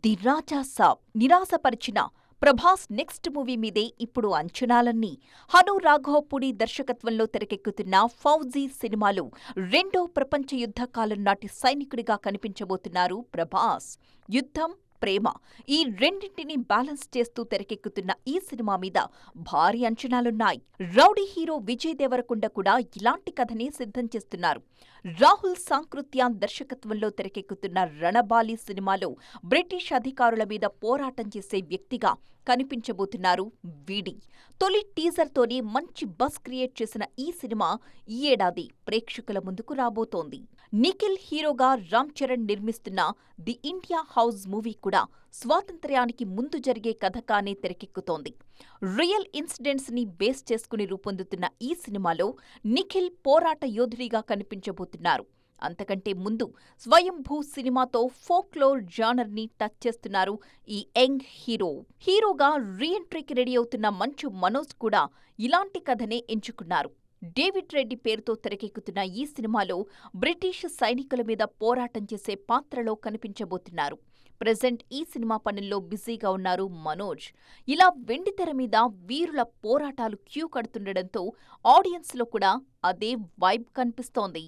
The Raja Saab నిరాశపరిచిన Prabhas next movie మీదే ఇప్పుడు అంచనాలన్నీ. హను రాఘవపూడి దర్శకత్వంలో తెరకెక్కుతున్న ఫౌజీ సినిమాలో రెండో ప్రపంచ యుద్ధ కాలం నాటి సైనికుడిగా కనిపించబోతున్నారు ప్రభాస్. యుద్ధం, ప్రేమ ఈ రెండింటినీ బ్యాలెన్స్ చేస్తూ తెరకెక్కుతున్న ఈ సినిమా మీద భారీ అంచనాలున్నాయి. రౌడీ హీరో విజయ్ దేవరకొండ కూడా ఇలాంటి కథనే సిద్ధం చేస్తున్నారు. రాహుల్ సాంకృత్యాన్ దర్శకత్వంలో తెరకెక్కుతున్న రణబాలి సినిమాలో బ్రిటిష్ అధికారుల మీద పోరాటం చేసే వ్యక్తిగా కనిపించబోతున్నారు వీడి. తొలి టీజర్తోనే మంచి బజ్ క్రియేట్ చేసిన ఈ సినిమా ఈ ఏడాది ప్రేక్షకుల ముందుకు రాబోతోంది. నిఖిల్ హీరోగా రామ్ చరణ్ నిర్మిస్తున్న ది ఇండియా హౌస్ మూవీ కూడా స్వాతంత్ర్యానికి ముందు జరిగే కథకానే తెరకెక్కుతోంది. రియల్ ఇన్సిడెంట్స్ ని బేస్ చేసుకుని రూపొందుతున్న ఈ సినిమాలో నిఖిల్ పోరాట యోధుడిగా కనిపించబోతున్నారు. అంతకంటే ముందు స్వయంభూ సినిమాతో ఫోక్లోర్ జానర్ ని టచ్ చేస్తున్నారు ఈ యంగ్ హీరో. హీరోగా రీఎంట్రీకి రెడీ అవుతున్న మంచు మనోజ్ కూడా ఇలాంటి కథనే ఎంచుకున్నారు. డేవిడ్ రెడ్డి పేరుతో తెరకెక్కుతున్న ఈ సినిమాలో బ్రిటిష్ సైనికుల మీద పోరాటం చేసే పాత్రలో కనిపించబోతున్నారు. ప్రెజెంట్ ఈ సినిమా పనుల్లో బిజీగా ఉన్నారు మనోజ్. ఇలా వెండితెర మీద వీరుల పోరాటాలు క్యూ కడుతుండటంతో ఆడియన్స్ లో కూడా అదే వైబ్ కనిపిస్తోంది.